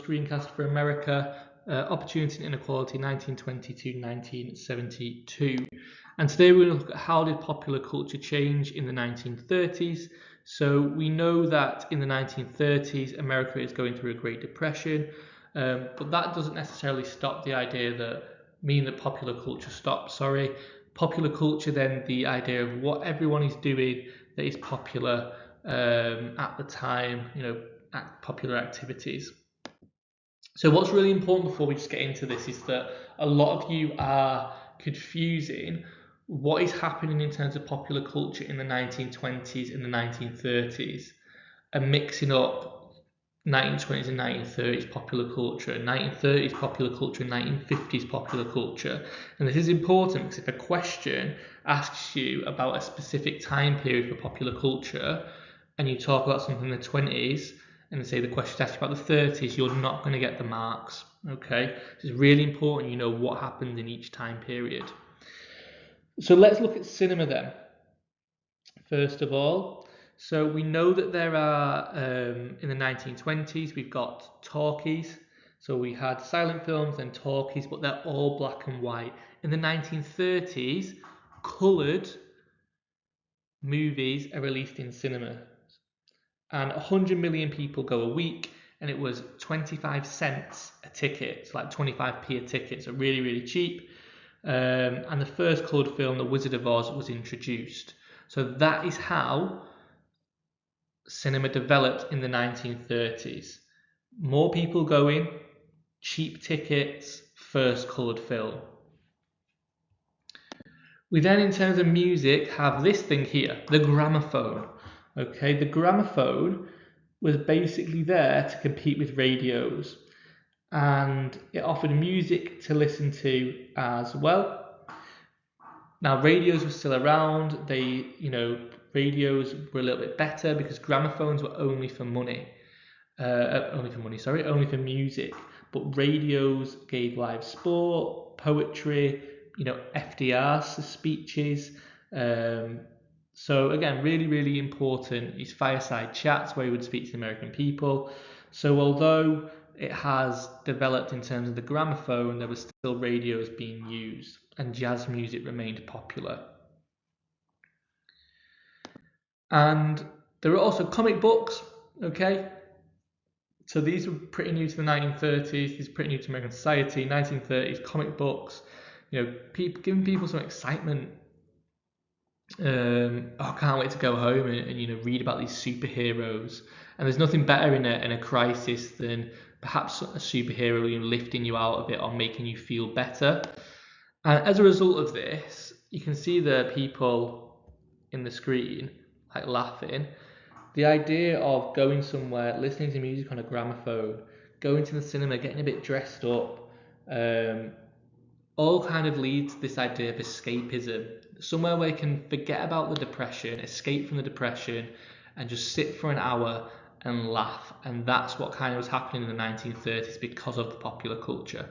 screencast for America, Opportunity and Inequality 1920 to 1972. And today we're going to look at how did popular culture change in the 1930s. So we know that in the 1930s, America is going through a Great Depression, but that doesn't necessarily stop the idea that popular culture stopped, Popular culture, then the idea of what everyone is doing that is popular at the time, popular activities. So what's really important before we just get into this is that a lot of you are confusing what is happening in terms of popular culture in the 1920s and the 1930s and mixing up 1920s and 1930s popular culture, 1930s popular culture, 1950s popular culture. And this is important because if a question asks you about a specific time period for popular culture and you talk about something in the 20s and say the question asks you about the 30s, you're not going to get the marks. Okay, it's really important you know what happened in each time period. So let's look at cinema then. First of all, so we know that there are, in the 1920s, we've got talkies. So we had silent films and talkies, but they're all black and white. In the 1930s, coloured movies are released in cinema. And 100 million people go a week, and it was 25 cents a ticket, so like 25p a ticket, so really, really cheap. And the first coloured film, The Wizard of Oz, was introduced. So that is how cinema developed in the 1930s. More people going, cheap tickets, first coloured film. We then, in terms of music, have this thing here, the gramophone. Okay, the gramophone was basically there to compete with radios, and it offered music to listen to as well. Now, radios were still around. Radios were a little bit better because gramophones were only for music. But radios gave live sport, poetry, FDR's speeches. So again, really, really important is fireside chats where you would speak to the American people. So although it has developed in terms of the gramophone, there were still radios being used and jazz music remained popular. And there were also comic books, okay? So these were pretty new to the 1930s, these are pretty new to American society. 1930s, comic books, giving people some excitement. I can't wait to go home and read about these superheroes. And there's nothing better in a crisis than perhaps a superhero lifting you out of it or making you feel better. And as a result of this, you can see the people in the screen like laughing. The idea of going somewhere, listening to music on a gramophone, going to the cinema, getting a bit dressed up, all kind of leads to this idea of escapism. Somewhere where you can forget about the depression, escape from the depression, and just sit for an hour and laugh. And that's what kind of was happening in the 1930s because of the popular culture.